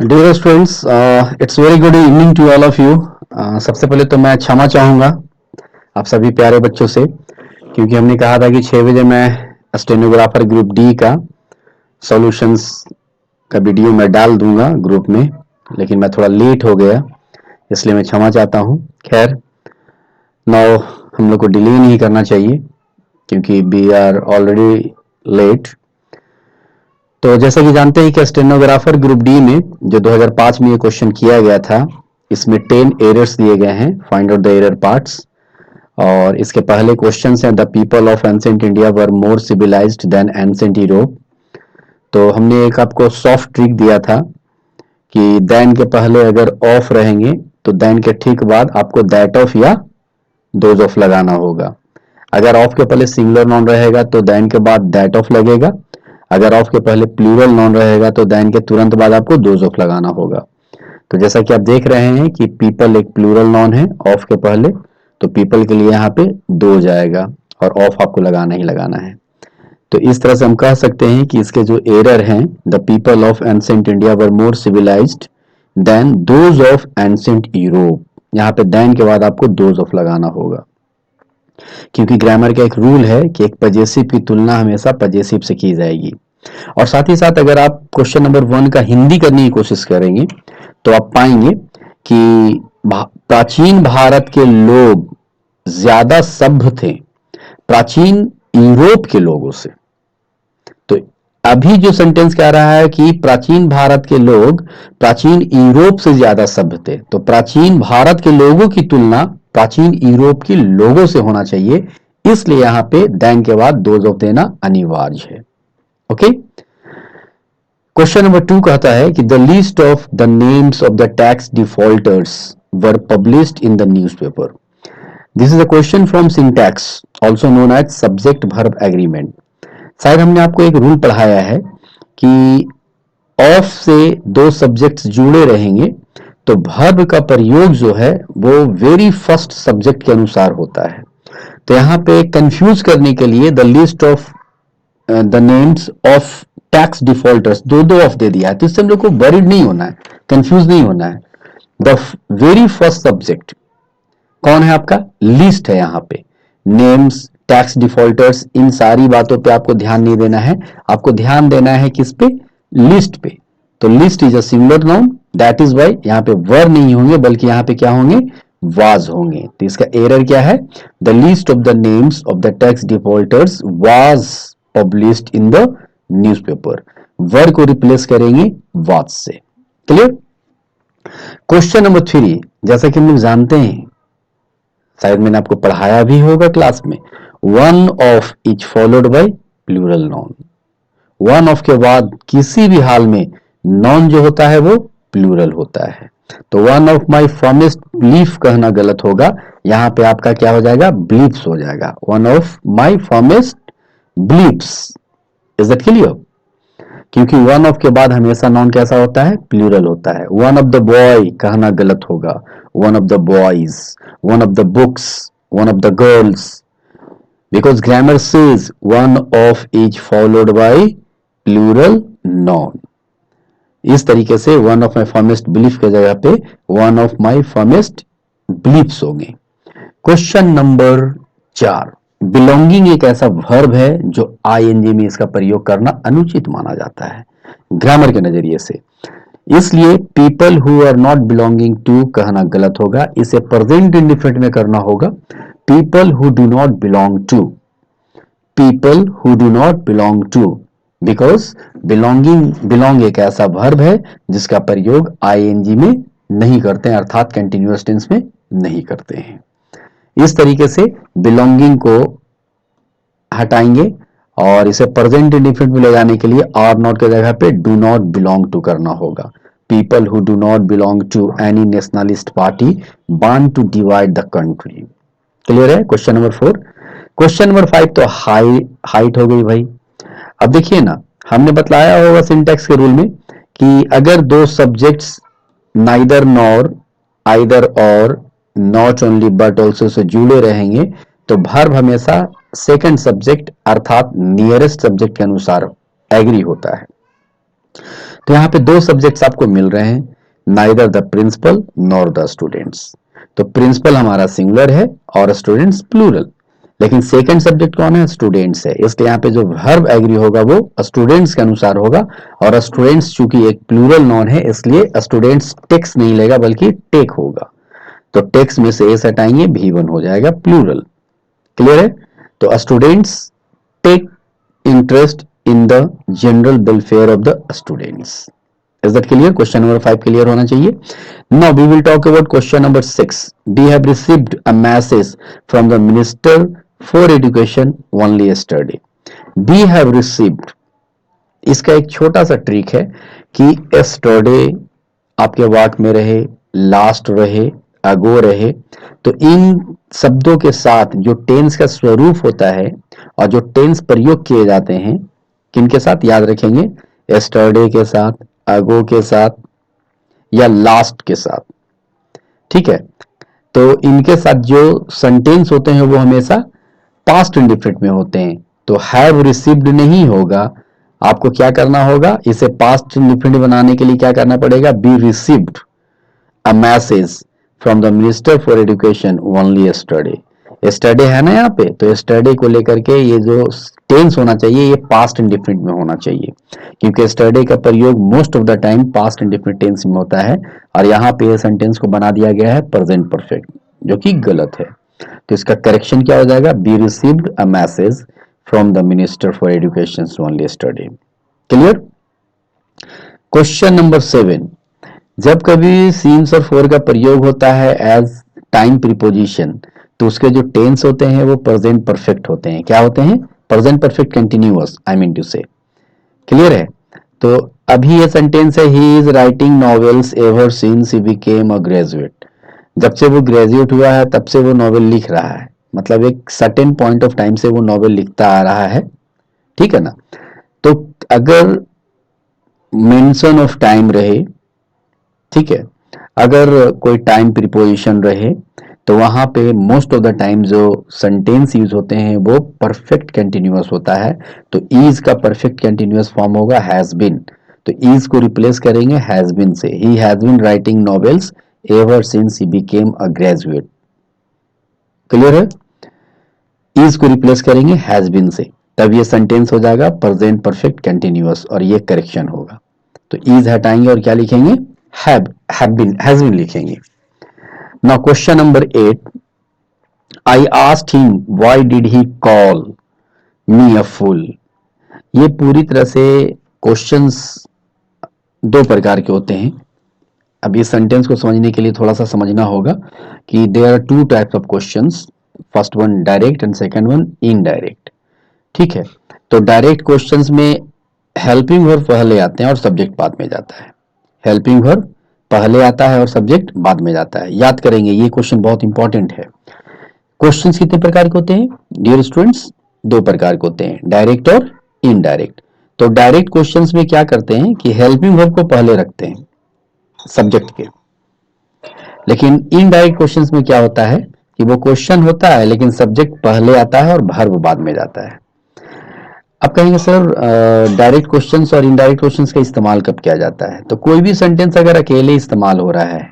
Dear students, it's very good evening to all of you. सबसे पहले तो मैं क्षमा चाहूँगा आप सभी प्यारे बच्चों से, क्योंकि हमने कहा था कि 6 बजे मैं स्टेनोग्राफर ग्रुप डी का सॉल्यूशंस का वीडियो मैं डाल दूंगा ग्रुप में, लेकिन मैं थोड़ा लेट हो गया, इसलिए मैं क्षमा चाहता हूँ। खैर, नाउ हम लोग को डिले नहीं करना चाहिए क्योंकि वी आर ऑलरेडी लेट। तो जैसा कि जानते हैं कि स्टेनोग्राफर ग्रुप डी में जो 2005 में ये क्वेश्चन किया गया था, इसमें 10 एरर्स दिए गए हैं, find out the error parts. और इसके पहले क्वेश्चन हैं, the people of ancient India were more civilised than ancient Europe. तो हमने एक आपको सॉफ्ट ट्रिक दिया था कि देन के पहले अगर ऑफ रहेंगे तो देन के ठीक बाद आपको दैट ऑफ या दोज ऑफ लगाना होगा। अगर ऑफ के पहले सिंगुलर नाउन रहेगा तो देन के बाद दैट ऑफ लगेगा। अगर ऑफ के पहले प्लूरल नाउन रहेगा तो देन के तुरंत बाद आपको दोज ऑफ लगाना होगा। तो जैसा कि आप देख रहे हैं कि पीपल एक प्लूरल नाउन है ऑफ के पहले, तो पीपल के लिए यहाँ पे दो जाएगा और ऑफ आपको लगाना ही लगाना है। तो इस तरह से हम कह सकते हैं कि इसके जो एरर हैं, the people of ancient India were more civilised than those of ancient Europe. यहाँ पे देन के बाद आपको दोज ऑफ लगाना होगा, क्योंकि ग्रामर का एक रूल है कि एक पजेसिव की तुलना हमेशा पजेसिव से की जाएगी। और साथ ही साथ अगर आप क्वेश्चन नंबर 1 का हिंदी करने की कोशिश करेंगे तो आप पाएंगे कि प्राचीन भारत के लोग ज्यादा सभ्य थे प्राचीन यूरोप के लोगों से। तो अभी जो सेंटेंस कह रहा है कि प्राचीन भारत के लोग प्राचीन यूरोप से ज्यादा सभ्य थे, तो प्राचीन भारत के लोगों की तुलना प्राचीन यूरोप के लोगों से होना चाहिए, इसलिए यहां पे देन के बाद दोज ऑफ देना अनिवार्य है। ओके, क्वेश्चन नंबर 2 कहता है कि the list of the names of the tax defaulters were published in the newspaper. This is a question from syntax, also known as subject verb agreement. शायद हमने आपको एक रूल पढ़ाया है कि ऑफ से दो सब्जेक्ट्स जुड़े रहेंगे तो वर्ब का प्रयोग जो है वो वेरी फर्स्ट सब्जेक्ट के अनुसार होता है। तो यहाँ पे कंफ्यूज करने के लिए the list of the names of tax defaulters दो दो ऑफ दे दिया है, तो इससे हम लोग को वरीड नहीं होना है, कंफ्यूज नहीं होना है। द वेरी फर्स्ट सब्जेक्ट कौन है आपका? लिस्ट है। यहाँ पे नेम्स, टैक्स डिफॉल्टर्स, इन सारी बातों पे आपको ध्यान नहीं देना है, आपको ध्यान देना है किस पे? लिस्ट पे। तो list is a singular noun, that is why यहाँ पे वर नहीं होंगे बल्कि यहाँ पे क्या होंगे? वाज होंगे। तो इसका एरर क्या है? The list of the names of the tax defaulters was published in the newspaper. Were को रिप्लेस करेंगे वाज से। क्लियर? क्वेश्चन नंबर 3, जैसा कि हम लोग जानते हैं, शायद मैंने आपको पढ़ाया भी होगा क्लास में, one of is followed by plural noun. One of के बाद किसी भी हाल में नाउन जो होता है वो प्लूरल होता है। तो वन ऑफ माई फर्मेस्ट बिलीफ कहना गलत होगा, यहां पे आपका क्या हो जाएगा? बिलीफ्स हो जाएगा। One of my firmest beliefs. Is that clear? क्योंकि वन ऑफ के बाद हमेशा नाउन कैसा होता है? प्लूरल होता है। वन ऑफ द बॉय कहना गलत होगा, one of the boys, one of the books, one of the girls, because grammar says one of each followed by plural noun। इस तरीके से वन ऑफ माई फर्मेस्ट बिलीफ के जगह पे one of my firmest beliefs होंगे। Question number 4, belonging एक ऐसा verb है जो आईएनजी में इसका प्रयोग करना अनुचित माना जाता है ग्रामर के नजरिए से, इसलिए people who are not belonging to कहना गलत होगा, इसे प्रेजेंट इंडिफिनिट में करना होगा, people who do not belong to. People who do not belong to, because belong एक ऐसा वर्ब है जिसका प्रयोग आईएनजी में नहीं करते हैं, अर्थात कंटिन्यूअस टेंस में नहीं करते हैं। इस तरीके से बिलोंगिंग को हटाएंगे और इसे प्रेजेंट इंडिफिनिट में ले जाने के लिए आर नॉट के जगह पे डू नॉट बिलोंग टू करना होगा। People who do not belong to any nationalist party want to divide the country. Clear है? Question number 4। क्वेश्चन नंबर 5 तो हाइट हो गई भाई। अब देखिए ना, हमने बतलाया होगा सिंटैक्स के रूल में कि अगर दो सब्जेक्ट्स नाइदर नॉर, आइदर और, not only but also say जुड़े रहेंगे तो वर्ब हमेशा सेकंड सब्जेक्ट अर्थात नियरेस्ट सब्जेक्ट के अनुसार एग्री होता है। तो यहाँ पे दो सब्जेक्ट्स आपको मिल रहे हैं, neither the principal nor the students. तो प्रिंसिपल हमारा सिंगुलर है और स्टूडेंट्स प्लूरल, लेकिन सेकंड सब्जेक्ट कौन है, स्टूडेंट्स है, इसलिए यहाँ पे जो वर्ब एग्री होगा वो स्टूडेंट्स के अनुसार होगा, और स्टूडेंट्स चूंकि एक प्लूरल नॉन है इसलिए स्टूडेंट्स टेक्स नहीं लेगा बल्कि टेक होगा। तो टेक्स में से एस हटाएंगे, V1 हो जाएगा प्लूरल। क्लियर है? तो students take interest in the general welfare of the students. Is that clear? Question number 5 clear होना चाहिए। Now we will talk about question number 6. We have received a message from the Minister for Education only yesterday. We have received, इसका एक छोटा सा trick है कि yesterday आपके वाक्य में रहे, लास्ट रहे, अगो रहे, तो इन शब्दों के साथ जो टेंस का स्वरूप होता है और जो टेंस प्रयोग किए जाते हैं, किनके साथ याद रखेंगे, yesterday के साथ, अगो के साथ या लास्ट के साथ। ठीक है, तो इनके साथ जो सेंटेंस होते हैं वो हमेशा पास्ट इंडेफिनिट में होते हैं। तो हैव रिसीव्ड नहीं होगा, आपको क्या करना होगा, इसे पास्ट इंडेफिनिट बनाने के लिए क्या करना पड़ेगा, be received a message from the minister for education only yesterday. Yesterday है ना यहाँ पे, तो यस्टरडे को लेकर के ये जो टेंस होना चाहिए ये पास्ट इंडेफिनिट में होना चाहिए, क्योंकि यस्टरडे का प्रयोग most of the time past indefinite tense में होता है, और यहाँ पे सेंटेंस को बना दिया गया है प्रेजेंट परफेक्ट, जो कि गलत है। तो इसका करेक्शन क्या हो जाएगा, be received a message from the minister for education only yesterday. Clear? Question number 7, जब कभी सीन्स और फोर का प्रयोग होता है एज टाइम प्रीपोजिशन, तो उसके जो टेंस होते हैं वो प्रेजेंट परफेक्ट होते हैं। क्या होते हैं, present perfect continuous, I mean to say. Clear है? तो अभी ये सेंटेंस है, he is writing novels ever since he became a graduate. जब से वो ग्रेजुएट हुआ है तब से वो नॉवेल लिख रहा है, मतलब एक सर्टेन पॉइंट ऑफ टाइम से वो नॉवेल लिखता आ रहा है। ठीक है ना? तो अगर मेंशन ऑफ टाइम रहे, ठीक है, अगर कोई टाइम प्रीपोजिशन रहे, तो वहां पे मोस्ट ऑफ द टाइम जो सेंटेंस यूज होते हैं वो परफेक्ट कंटिन्यूअस होता है। तो इज का परफेक्ट कंटिन्यूअस फॉर्म होगा हैज बीन, तो इज को रिप्लेस करेंगे हैज बीन से, he has been writing novels ever since he became a graduate. Clear है? इज को रिप्लेस करेंगे हैज बीन से, तब ये सेंटेंस हो जाएगा प्रेजेंट परफेक्ट कंटिन्यूअस, और ये करेक्शन होगा। तो इज हटाएंगे और क्या लिखेंगे, have been लिखेंगे। Now question number 8, I asked him why did he call me a fool। ये पूरी तरह से क्वेश्चंस दो प्रकार के होते हैं। अब इस सेंटेंस को समझने के लिए थोड़ा सा समझना होगा कि there are two types of questions, first one direct and second one indirect. ठीक है, तो डायरेक्ट क्वेश्चंस में हेल्पिंग वर्ब पहले आते हैं और सब्जेक्ट बाद में जाता है। हेल्पिंग वर्ब पहले आता है और सब्जेक्ट बाद में जाता है। याद करेंगे, ये क्वेश्चन बहुत इंपॉर्टेंट है। क्वेश्चंस कितने प्रकार के होते हैं डियर स्टूडेंट्स, दो प्रकार के होते हैं, डायरेक्ट और इनडायरेक्ट। तो डायरेक्ट क्वेश्चंस में क्या करते हैं कि हेल्पिंग वर्ब को पहले रखते हैं सब्जेक्ट के, लेकिन इनडायरेक्ट क्वेश्चंस में क्या होता है कि वो क्वेश्चन होता है लेकिन सब्जेक्ट पहले आता है और वर्ब बाद में जाता है। अब कहेंगे सर डायरेक्ट क्वेश्चंस और इनडायरेक्ट क्वेश्चंस का इस्तेमाल कब किया जाता है, तो कोई भी सेंटेंस अगर अकेले इस्तेमाल हो रहा है,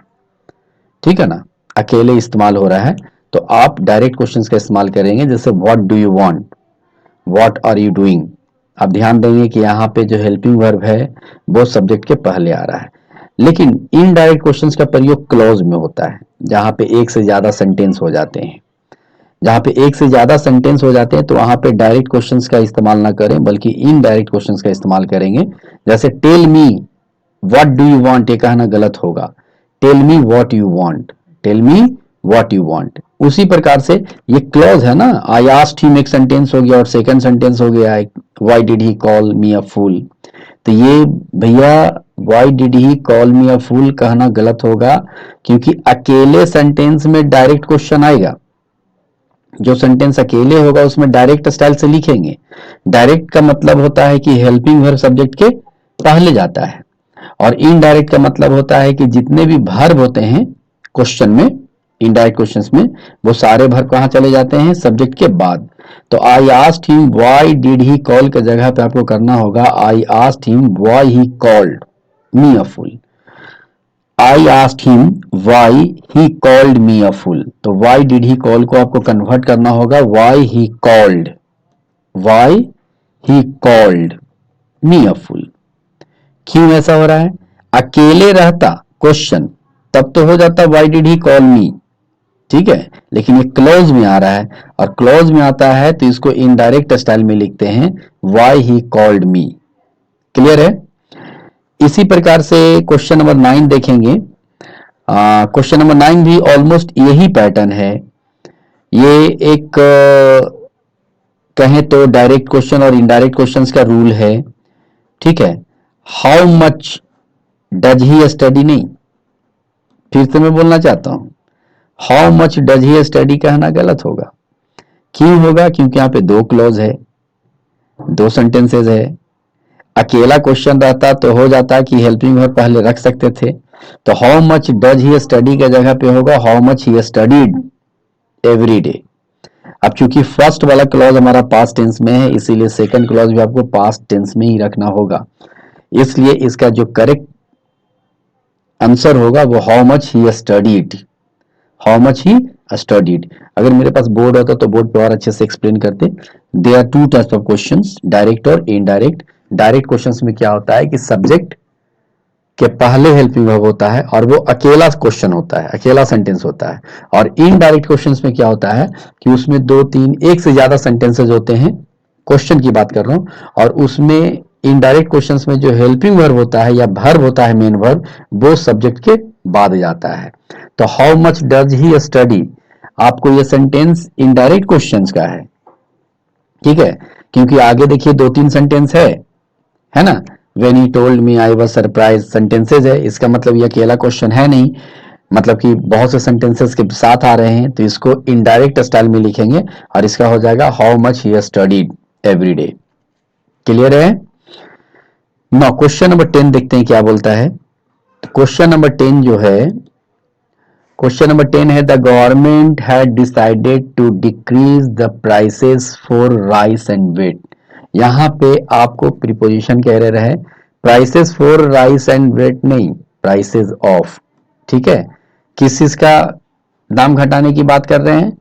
ठीक है ना, अकेले इस्तेमाल हो रहा है, तो आप डायरेक्ट क्वेश्चंस का इस्तेमाल करेंगे, जैसे what do you want, what are you doing. आप ध्यान देंगे कि यहाँ पे जो हेल्पिंग वर्ब है वो सब्जेक्ट के पहले आ रहा है। लेकिन इनडायरेक्ट क्वेश्चंस का प्रयोग क्लॉज में होता है, जहां पे एक से ज्यादा सेंटेंस हो जाते हैं। जहां पे एक से ज्यादा सेंटेंस हो जाते हैं तो वहां पे डायरेक्ट क्वेश्चंस का इस्तेमाल ना करें बल्कि इनडायरेक्ट क्वेश्चंस का इस्तेमाल करेंगे। जैसे tell me what do you want, ये कहना गलत होगा, tell me what you want, tell me what you want. उसी प्रकार से ये क्लॉज है ना, आई आस्क्ड हिम एक सेंटेंस हो गया और सेकंड सेंटेंस हो गया why did he call me a fool. तो ये भैया why did he call me a fool कहना गलत होगा, क्योंकि अकेले सेंटेंस में डायरेक्ट क्वेश्चन आएगा। जो सेंटेंस अकेले होगा उसमें डायरेक्ट स्टाइल से लिखेंगे। डायरेक्ट का मतलब होता है कि हेल्पिंग वर्ब सब्जेक्ट के पहले जाता है, और इनडायरेक्ट का मतलब होता है कि जितने भी वर्ब होते हैं क्वेश्चन में, इनडायरेक्ट क्वेश्चंस में, वो सारे वर्ब कहां चले जाते हैं, सब्जेक्ट के बाद। तो I asked him why did he call के जगह पे आपको करना होगा I asked him why he called. Me a fool. I asked him why he called me a fool. तो व्हाई डिड ही कॉल को आपको कन्वर्ट करना होगा why he called, why he called me a fool. क्यों ऐसा हो रहा है? अकेले रहता क्वेश्चन तब तो हो जाता व्हाई डिड ही कॉल मी, ठीक है, लेकिन ये क्लोज में आ रहा है और क्लोज में आता है तो इसको इनडायरेक्ट स्टाइल में लिखते हैं why he called me. Clear है? इसी प्रकार से क्वेश्चन नंबर 9 देखेंगे। क्वेश्चन नंबर 9 भी ऑलमोस्ट यही पैटर्न है। ये एक कहें तो डायरेक्ट क्वेश्चन और इनडायरेक्ट क्वेश्चंस का रूल है, ठीक है। How much does he study, नहीं, फिर से मैं बोलना चाहता हूं, how much does he study कहना गलत होगा। क्यों होगा? क्योंकि यहां पे दो क्लॉज है, दो सेंटेंसेज है। अकेला क्वेश्चन रहता तो हो जाता कि हेल्पिंग वर्ब पहले रख सकते थे, तो how much does he study के जगह पे होगा how much he studied every day. अब चूंकि फर्स्ट वाला क्लॉज हमारा पास्ट टेंस में है, इसीलिए सेकंड क्लॉज भी आपको पास्ट टेंस में ही रखना होगा। इसलिए इसका जो करेक्ट आंसर होगा वो how much he studied, how much he studied. अगर मेरे पास बोर्ड होता तो बोर्ड पे और अच्छे से एक्सप्लेन करते। There are two types of questions, direct और इनडायरेक्ट। डायरेक्ट क्वेश्चंस में क्या होता है कि सब्जेक्ट के पहले हेल्पिंग वर्ब होता है और वो अकेला क्वेश्चन होता है, अकेला सेंटेंस होता है। और इनडायरेक्ट क्वेश्चंस में क्या होता है कि उसमें दो तीन एक से ज्यादा सेंटेंसेस होते हैं, क्वेश्चन की बात कर रहा हूं, और उसमें इनडायरेक्ट क्वेश्चंस में जो हेल्पिंग वर्ब होता है या वर्ब होता है मेन वर्ब, वो सब्जेक्ट के बाद जाता है। तो how much does he study, आपको ये सेंटेंस इनडायरेक्ट क्वेश्चंस का है, ठीक है, क्योंकि आगे देखिए दो तीन सेंटेंस है ना। When he told me I was surprise sentences है, इसका मतलब ये अकेला क्वेश्चन है नहीं, मतलब कि बहुत से सेंटेंसेस के साथ आ रहे हैं, तो इसको इनडायरेक्ट स्टाइल में लिखेंगे और इसका हो जाएगा how much he studied every day. Clear है? ना क्वेश्चन नंबर 10 देखते हैं क्या बोलता है। क्वेश्चन नंबर 10 जो है, क्वेश्चन नंबर 10 है the government had decided to decrease the prices for rice and wheat. यहां पे आपको प्रीपोजिशन कह रहे हैं prices for rice and wheat, नहीं, प्राइसेस ऑफ, ठीक है। किस चीज का दाम घटाने की बात कर रहे हैं?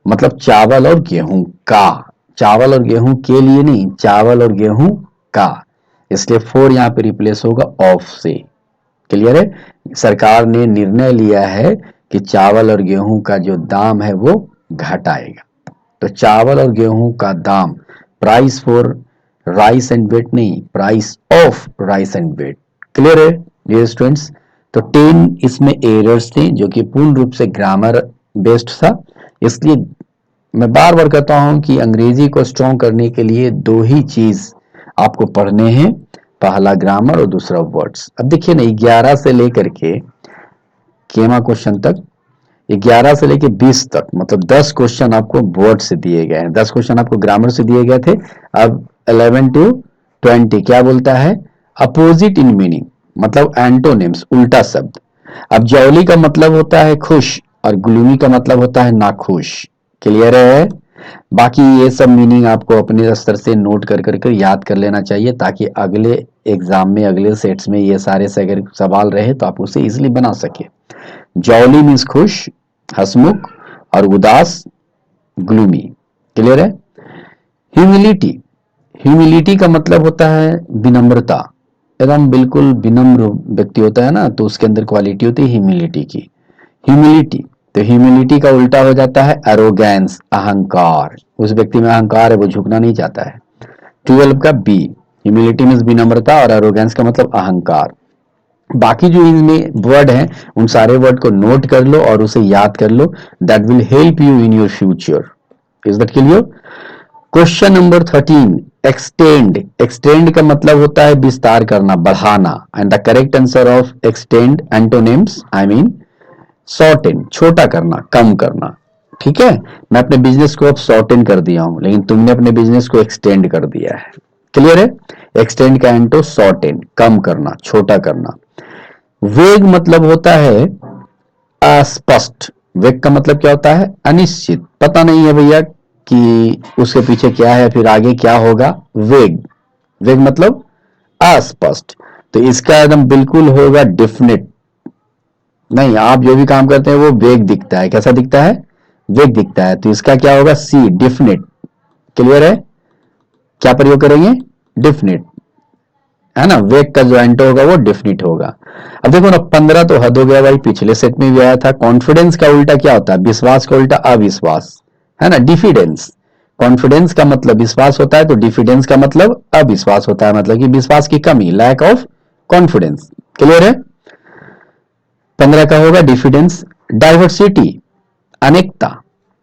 मतलब चावल और गेहूं का, चावल और गेहूं के लिए नहीं, चावल और गेहूं का, इसलिए फोर यहां पे रिप्लेस होगा ऑफ से। क्लियर है? सरकार ने निर्णय लिया है कि चावल और गेहूं का जो दाम है वो घटाएगा। तो चावल और गेहूं का दाम, price for rice and wheat नहीं, price of rice and wheat. Clear है डियर स्टूडेंट्स? तो 10 इसमें एरर्स थे जो कि पूर्ण रूप से ग्रामर बेस्ड था। इसलिए मैं बार बार कहता हूं कि अंग्रेजी को स्ट्रॉन्ग करने के लिए दो ही चीज आपको पढ़ने हैं, पहला ग्रामर और दूसरा वर्ड्स। अब देखिए ना 11 से लेकर के केमा क्वेश्चन तक, 11 से लेकर 20 तक, मतलब 10 क्वेश्चन आपको वर्ड से दिए गए हैं, 10 क्वेश्चन आपको ग्रामर से दिए गए थे। अब 11 to 20 क्या बोलता है? अपोजिट इन मीनिंग, मतलब एंटोनिम्स, उल्टा शब्द। अब जॉली का मतलब होता है खुश और ग्लूमी का मतलब होता है नाखुश। क्लियर है? बाकी ये सब मीनिंग आपको अपने स्तर से नोट कर कर याद कर लेना चाहिए, ताकि अगले एग्जाम में, अगले सेट्स में ये सारे से अगर सवाल रहे तो आप उसे इजिली बना सके। जॉली मीन्स खुश, हसमुख, और उदास ग्लूमी। क्लियर है? ह्यूमिलिटी, ह्यूमिलिटी का मतलब होता है विनम्रता, एकदम बिल्कुल विनम्र व्यक्ति होता है ना, तो उसके अंदर क्वालिटी होती है ह्यूमिलिटी की। ह्यूमिलिटी, तो ह्यूमिलिटी का उल्टा हो जाता है एरोगेंस, अहंकार। उस व्यक्ति में अहंकार है, वो झुकना नहीं चाहता है। 12 का बी, ह्यूमिलिटी मीन्स विनम्रता और एरोगेंस का मतलब अहंकार। बाकी जो इनमें वर्ड हैं उन सारे वर्ड को नोट कर लो और उसे याद कर लो, that will help you in your future. Is that clear? Question number 13, extend. Extend का मतलब होता है विस्तार करना, बढ़ाना, and the correct answer of extend antonyms I mean shorten, छोटा करना, कम करना। ठीक है, मैं अपने बिजनेस को अब शॉर्टेन कर दिया हूं, लेकिन तुमने अपने बिजनेस को एक्सटेंड कर दिया है। क्लियर है? एक्सटेंड का एंटो शॉर्टेन, कम करना, छोटा करना। वेग मतलब होता है अस्पष्ट। वेग का मतलब क्या होता है? अनिश्चित, पता नहीं है भैया कि उसके पीछे क्या है, फिर आगे क्या होगा। वेग, वेग मतलब अस्पष्ट। तो इसका एकदम बिल्कुल होगा डेफिनेट। नहीं, आप जो भी काम करते हैं वो वेग दिखता है, कैसा दिखता है, वेग दिखता है, तो इसका क्या होगा, सी, डेफिनेट। क्लियर है, क्या प्रयोग करेंगे, डेफिनेट, है ना, वेग का जो एंटो होगा वो डेफिनेट होगा। अब देखो ना, 15 तो हद हो गया भाई, पिछले सेट में भी आया था। कॉन्फिडेंस का उल्टा क्या होता है, विश्वास का उल्टा अविश्वास, है ना, डिफिडेंस। कॉन्फिडेंस का मतलब विश्वास होता है, तो डिफिडेंस का मतलब अविश्वास होता है, मतलब कि विश्वास की कमी, लैक ऑफ कॉन्फिडेंस। क्लियर है, 15 का होगा डिफिडेंस। डाइवर्सिटी, अनेकता,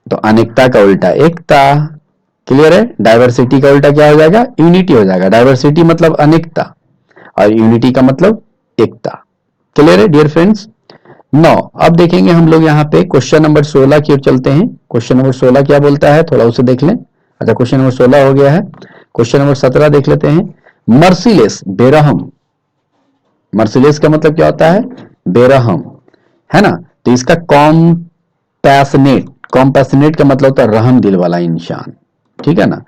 तो अनेकता का उल्टा एकता। क्लियर है, डाइवर्सिटी का उल्टा क्या हो जाएगा, यूनिटी हो जाएगा। डाइवर्सिटी मतलब अनेकता और यूनिटी का मतलब एकता। क्लियर है डियर फ्रेंड्स। नौ, अब देखेंगे हम लोग यहाँ पे क्वेश्चन नंबर 16 की ओर चलते हैं। क्वेश्चन नंबर 16 क्या बोलता है, थोड़ा उसे देख लें। अच्छा, क्वेश्चन नंबर 16 हो गया है। क्वेश्चन नंबर 17 देख लेते हैं। मर्सीलेस, बेरहम। मर्सीलेस का मतलब क्या होता है, बेरहम, है ना। तो इसका कॉम्पैशनेट, कॉम्पैशनेट का मतलब होता है रहम दिल वाला इंसान, ठीक है ना।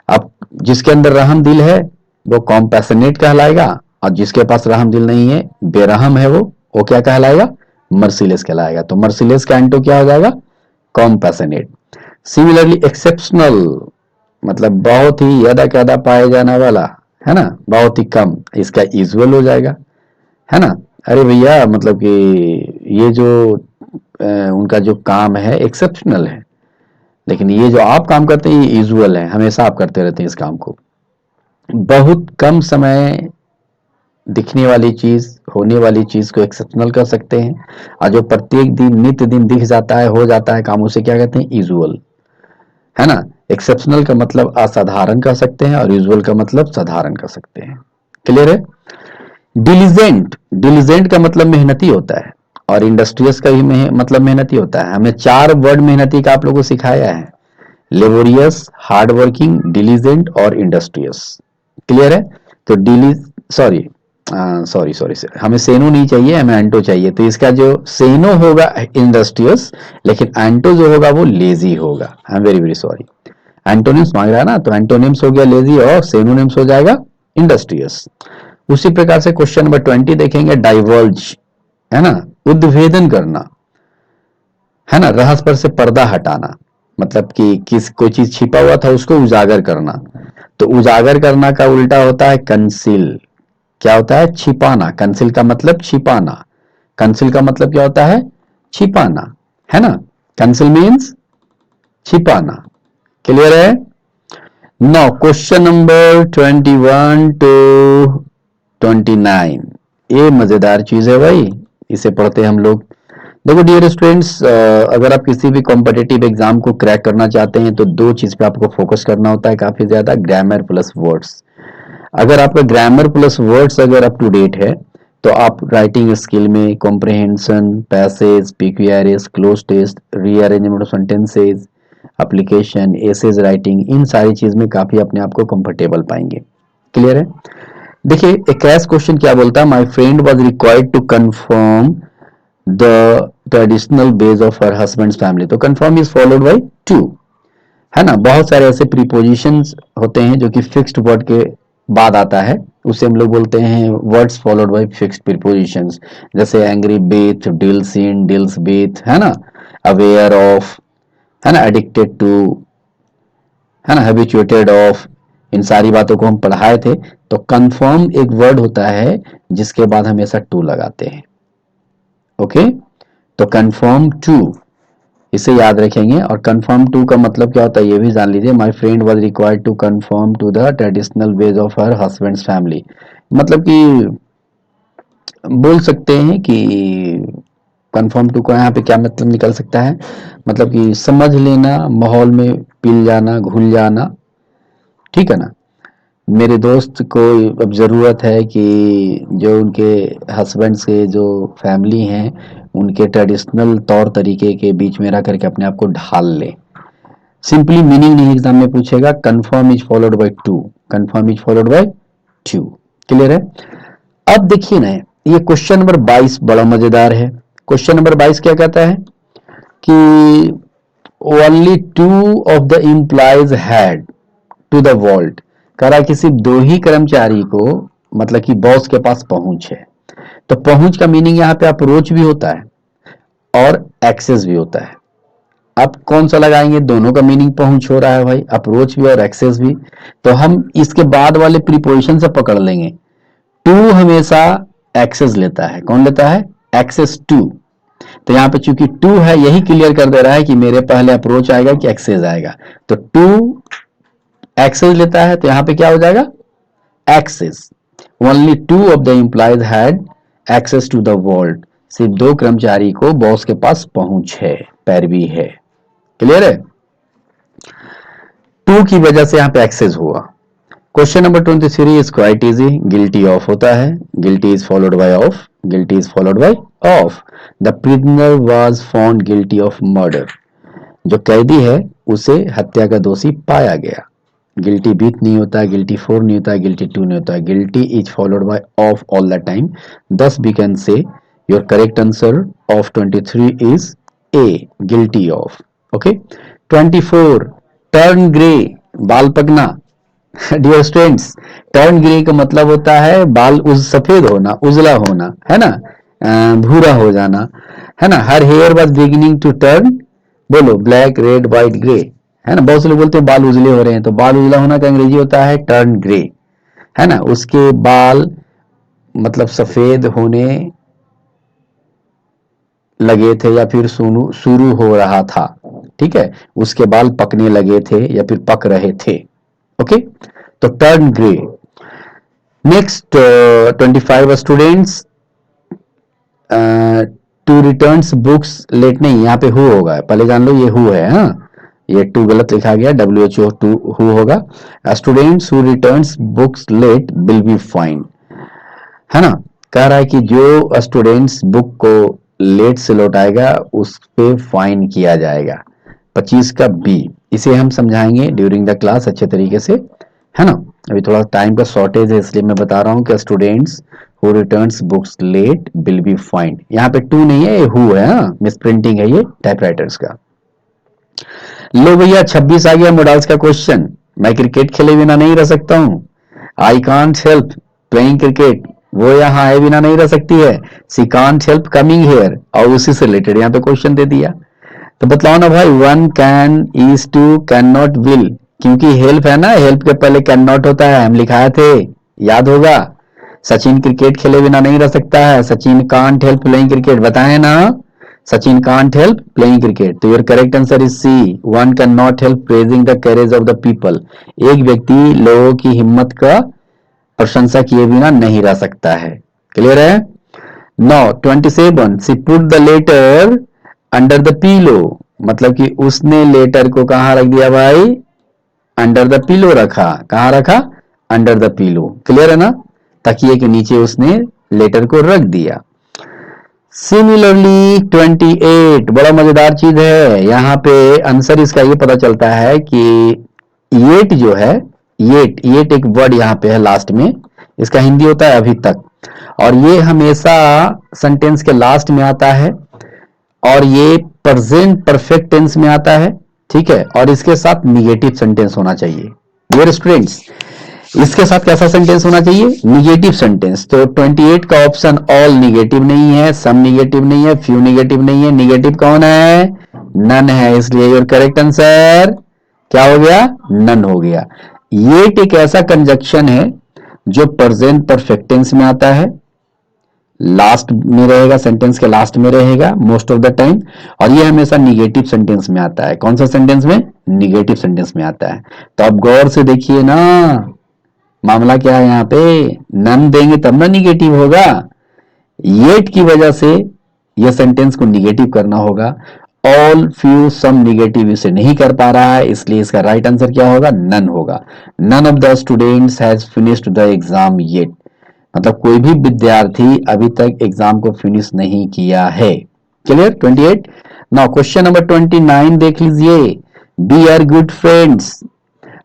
अब जिसके अंदर रहम दिल है वो कॉम्पैशनेट कहलाएगा, और जिसके पास रहम दिल नहीं है, बेरहम है, वो क्या कहलाएगा, मर्सीलेस कहलाएगा। तो मर्सीलेस का एंटो क्या हो जाएगा, कॉम्पैशनेट। सिमिलरली एक्सेप्शनल, मतलब बहुत ही ज्यादा ज्यादा पाए जाने वाला, है ना, बहुत ही कम, इसका यूजुअल हो जाएगा, है ना। अरे भैया, मतलब कि ये जो उनका जो काम है एक्सेप्शनल है, लेकिन ये जो आप काम करते हैं ये यूजुअल है, हमेशा आप करते रहते हैं इस काम को। बहुत कम समय दिखने वाली चीज, होने वाली चीज को एक्सेप्शनल कर सकते हैं, और जो प्रत्येक दिन नित्य दिन दिख जाता है, हो जाता है काम, उसे क्या कहते हैं, यूजुअल, है ना। एक्सेप्शनल का मतलब असाधारण कर सकते हैं, और यूजुअल का मतलब साधारण कर सकते हैं। क्लियर है। डिलीजेंट, डिलीजेंट का मतलब मेहनती होता है, और इंडस्ट्रियस का भी मतलब मेहनती होता है। हमने 4 वर्ड मेहनती का आप लोगों को सिखाया है, लेबोरियस, हार्ड वर्किंग, डिलीजेंट और इंडस्ट्रियस। क्लियर है। तो डिली सॉरी सॉरी सॉरी हमें सेनो नहीं चाहिए, हमें एंटो चाहिए। तो इसका जो सेनो होगा इंडस्ट्रियस, लेकिन एंटो जो होगा वो लेजी होगा। I am very very sorry, antonyms मांग रहा है ना, तो एंटोनिम्स हो गया लेजी और सेनोनिम्स हो जाएगा इंडस्ट्रियस। उसी प्रकार से क्वेश्चन नंबर 20 देखेंगे। डाइवर्ज, है ना, उद्भेदन करना, है ना, रहस्य पर से पर्दा हटाना, मतलब कि किस कोई चीज छिपा हुआ था उसको उजागर करना। तो उजागर करना का उल्टा होता है कंसील। क्या होता है, छिपाना। कंसील का मतलब छिपाना, कंसील का मतलब क्या होता है, छिपाना, है ना। कंसील मीन्स छिपाना। क्लियर है। नाउ क्वेश्चन नंबर 21 टू 29, ये मजेदार चीज है भाई, इसे पढ़ते हम लोग। देखो डियर स्टूडेंट्स, अगर आप किसी भी कॉम्पिटिटिव एग्जाम को क्रैक करना चाहते हैं तो 2 चीज पे आपको फोकस करना होता है काफी ज्यादा, ग्रामर प्लस वर्ड्स। अगर आपका ग्रामर प्लस वर्ड्स अगर अप टू डेट है, तो आप राइटिंग स्किल में comprehension, passage, PQRS, cloze test, rearrangement of sentences, application, essays writing, इन सारी चीज में काफी अपने आप को कंफर्टेबल पाएंगे। क्लियर है। देखिए, एक क्रैश क्वेश्चन क्या बोलता है, my friend was required to confirm the traditional base of her husband's family. तो confirm is followed by to, है ना। बहुत सारे ऐसे प्रीपोजिशंस होते हैं जो कि फिक्स्ड वर्ड के बाद आता है, उसे हम लोग बोलते हैं words followed by fixed prepositions. जैसे angry with, deals in, deals with, है ना, अवेयर ऑफ, है ना, एडिक्टेड टू, है ना, हैबिचुएटेड ऑफ, इन सारी बातों को हम पढ़ाए थे। तो कंफर्म एक वर्ड होता है जिसके बाद हमेशा टू लगाते हैं। ओके, तो कंफर्म टू, इसे याद रखेंगे। और कंफर्म टू का मतलब क्या होता है ये भी जान लीजिए। My friend was required to confirm to the traditional ways of her husband's family, मतलब कि बोल सकते हैं कि कंफर्म टू का यहाँ पे क्या मतलब निकल सकता है, मतलब कि समझ लेना, माहौल में पिल जाना, घुल जाना, ठीक है ना। मेरे दोस्त को अब ज़रूरत है कि जो उनके हस्बैंड से जो फैमिली हैं उनके ट्रेडिशनल तौर तरीके के बीच में रह करके अपने आप को ढाल ले। सिंपली मीनिंग नहीं एग्जाम में पूछेगा, confirm is followed by to, confirm is followed by to. Clear है। अब देखिए ना, ये क्वेश्चन नंबर 22 बड़ा मजेदार है। क्वेश्चन नंबर 22 क्या कहता है कि only two of the employees had to the world, कह रहा है कि सिर्फ 2 ही कर्मचारी को मतलब कि बॉस के पास पहुंच है। तो पहुंच का मीनिंग यहाँ पे अप्रोच भी होता है और एक्सेस भी होता है। अब कौन सा लगाएंगे? दोनों का मीनिंग पहुंच हो रहा है भाई, अप्रोच भी और एक्सेस भी। तो हम इसके बाद वाले प्रीपोजिशन से पकड़ लेंगे। टू हमेशा एक्सेस लेता है। कौन लेता है? Access to. तो यहाँ पे चूंकि टू है, यही क्लियर कर दे रहा है कि मेरे पहले अप्रोच आएगा कि एक्सेस आएगा। तो टू एक्सेस लेता है, तो यहाँ पे क्या हो जाएगा? Access. Only two of the employees had access to the world. सिर्फ दो कर्मचारी को बॉस के पास पहुंच है, पैरवी है। क्लियर है? टू की वजह से यहाँ पे एक्सेस हुआ। Question number 23 is quite easy. Guilty of होता है, guilty is followed by of, guilty is followed by of. The prisoner was found guilty of murder. जो कैदी है उसे हत्या का दोषी पाया गया। गिल्टी बीट नहीं होता, गिल्टी फोर नहीं होता, गिल्टी टू नहीं होता, guilty is followed by of all the time. Thus we can say your correct answer of 23 is A, guilty of. Okay. 24 turn grey, बाल पकना। डियर स्टूडेंट्स, टर्न ग्रे का मतलब होता है बाल सफेद होना, उजला होना, है ना, भूरा हो जाना, है ना। Her hair was beginning to turn, बोलो, ब्लैक, रेड, व्हाइट, ग्रे, है ना। बहुत से लोग बोलते हैं बाल उजले हो रहे हैं, तो बाल उजला होना का अंग्रेजी होता है टर्न ग्रे, है ना। उसके बाल मतलब सफेद होने लगे थे या फिर शुरू हो रहा था, ठीक है। उसके बाल पकने लगे थे या फिर पक रहे थे। ओके, तो turn grey. Next 25 students to returns books late, नहीं यहाँ पे हु होगा, पहले जान लो ये हु है। हाँ, ये टू गलत लिखा गया, WHO टू हु होगा। Students who returns books late will be fine, है ना। कह रहा है कि जो स्टूडेंट्स बुक को लेट से लौटाएगा उस पे फाइन किया जाएगा। 25 का बी, इसे हम समझाएंगे ड्यूरिंग द क्लास अच्छे तरीके से, है ना। अभी थोड़ा टाइम का शॉर्टेज है इसलिए मैं बता रहा हूँ कि students who returns books late will be find. यहाँ पे टू नहीं है, ये हु है। हाँ, मिस प्रिंटिंग है ये टाइपराइटर्स का। लो भैया 26 आ गया मॉडल्स का क्वेश्चन। मैं क्रिकेट खेले बिना नहीं रह सकता हूँ। I can't help playing cricket, वो यहाँ आए बिना नहीं रह सकती है। सी कांट हेल्प कमिंग हेयर, और उसी से रिलेटेड यहाँ पे क्वेश्चन दे दिया। तो बतलाओ ना भाई, one can is to can not will, क्योंकि हेल्प है ना, हेल्प के पहले कैन नॉट होता है, हम लिखाए थे, याद होगा। सचिन क्रिकेट खेले बिना नहीं रह सकता है, Sachin can't help playing cricket, बताए ना, Sachin can't help playing cricket. तो your correct answer is C, one can not help praising the courage of the people. एक व्यक्ति लोगों की हिम्मत का प्रशंसा किए बिना नहीं रह सकता है। क्लियर है? No 27, C put the letter under the pillow, मतलब कि उसने लेटर को कहां रख दिया भाई? अंडर द पिलो रखा। कहां रखा? Under the pillow. क्लियर है ना? तकिए के नीचे उसने लेटर को रख दिया। सिमिलरली 28, बड़ा मजेदार चीज है यहाँ पे। आंसर इसका ये पता चलता है कि येट जो है, येट, येट एक वर्ड यहाँ पे है लास्ट में, इसका हिंदी होता है अभी तक, और ये हमेशा सेंटेंस के लास्ट में आता है, और ये प्रेजेंट परफेक्ट टेंस में आता है, ठीक है। और इसके साथ निगेटिव सेंटेंस होना चाहिए। डियर स्टूडेंट्स, इसके साथ कैसा सेंटेंस होना चाहिए? Negative sentence. तो 28 का ऑप्शन ऑल निगेटिव नहीं है, सम निगेटिव नहीं है, फ्यू निगेटिव नहीं है, निगेटिव कौन है? नन है। इसलिए योर करेक्ट आंसर क्या हो गया? नन हो गया। ये एक ऐसा कंजक्शन है जो प्रेजेंट परफेक्ट टेंस में आता है, लास्ट में रहेगा, सेंटेंस के लास्ट में रहेगा मोस्ट ऑफ द टाइम, और ये हमेशा निगेटिव सेंटेंस में आता है। कौन सा सेंटेंस में? निगेटिव सेंटेंस में आता है। तो अब गौर से देखिए ना, मामला क्या है यहाँ पे, नन देंगे तब ना निगेटिव होगा। येट की वजह से यह सेंटेंस को निगेटिव करना होगा। ऑल, फ्यू, सम निगेटिव इसे नहीं कर पा रहा है, इसलिए इसका राइट आंसर क्या होगा? नन होगा। None of the students has finished the exam yet, मतलब कोई भी विद्यार्थी अभी तक एग्जाम को फिनिश नहीं किया है। क्लियर? 28। नाउ क्वेश्चन नंबर 29 देख लीजिए। बी आर गुड फ्रेंड्स,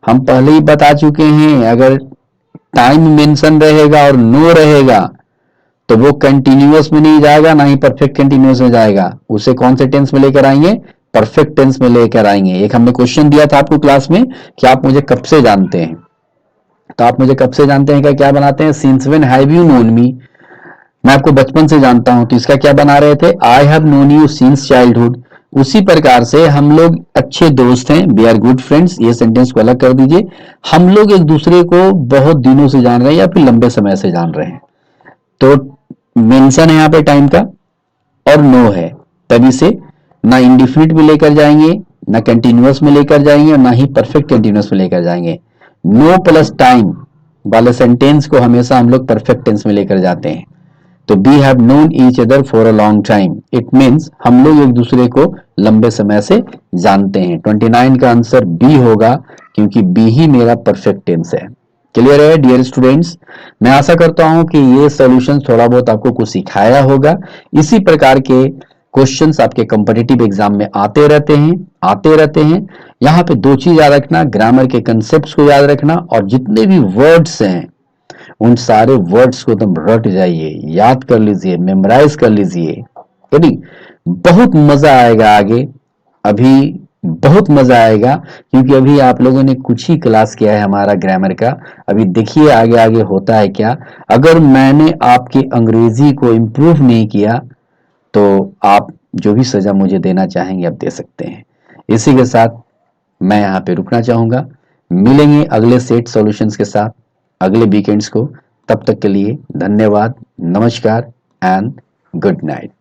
हम पहले ही बता चुके हैं, अगर टाइम मेंशन रहेगा और नो रहेगा तो वो कंटिन्यूअस में नहीं जाएगा, ना ही परफेक्ट कंटिन्यूअस में जाएगा। उसे कौन से टेंस में लेकर आएंगे? परफेक्ट टेंस में लेकर आएंगे। एक हमने क्वेश्चन दिया था आपको क्लास में कि आप मुझे कब से जानते हैं, तो आप मुझे कब से जानते हैं क्या बनाते हैं? Since when have you known me, मैं आपको बचपन से जानता हूं, तो इसका क्या बना रहे थे? I have known you since childhood. उसी प्रकार से हम लोग अच्छे दोस्त हैं, वी आर गुड फ्रेंड्स, ये सेंटेंस को अलग कर दीजिए। हम लोग एक दूसरे को बहुत दिनों से जान रहे हैं या फिर लंबे समय से जान रहे हैं। तो मेंशन है यहाँ पे टाइम का और नो है, तभी से ना इंडिफिनिट में लेकर जाएंगे, ना कंटिन्यूअस में लेकर जाएंगे और ना ही परफेक्ट कंटिन्यूअस में लेकर जाएंगे। नो प्लस टाइम वाले सेंटेंस को हमेशा हम लोग परफेक्ट टेंस में लेकर जाते हैं। तो we have known each other for a long time, it means हम लोग एक दूसरे को लंबे समय से जानते हैं। 29 का आंसर बी होगा, क्योंकि बी ही मेरा परफेक्ट टेंस है। क्लियर है डियर स्टूडेंट्स? मैं आशा करता हूं कि ये सॉल्यूशन थोड़ा बहुत आपको कुछ सिखाया होगा। इसी प्रकार के क्वेश्चंस आपके कॉम्पिटिटिव एग्जाम में आते रहते हैं। यहाँ पे दो चीज याद रखना, ग्रामर के कंसेप्ट को याद रखना और जितने भी वर्ड्स हैं उन सारे वर्ड्स को एकदम रट जाइए, याद कर लीजिए, मेमोराइज कर लीजिए। यदि बहुत मजा आएगा आगे, अभी बहुत मजा आएगा, क्योंकि अभी आप लोगों ने कुछ ही क्लास किया है हमारा ग्रामर का। अभी देखिए आगे आगे होता है क्या। अगर मैंने आपकी अंग्रेजी को इम्प्रूव नहीं किया तो आप जो भी सजा मुझे देना चाहेंगे आप दे सकते हैं। इसी के साथ मैं यहाँ पे रुकना चाहूंगा। मिलेंगे अगले सेट सॉल्यूशंस के साथ अगले वीकेंड्स को। तब तक के लिए धन्यवाद, नमस्कार एंड गुड नाइट।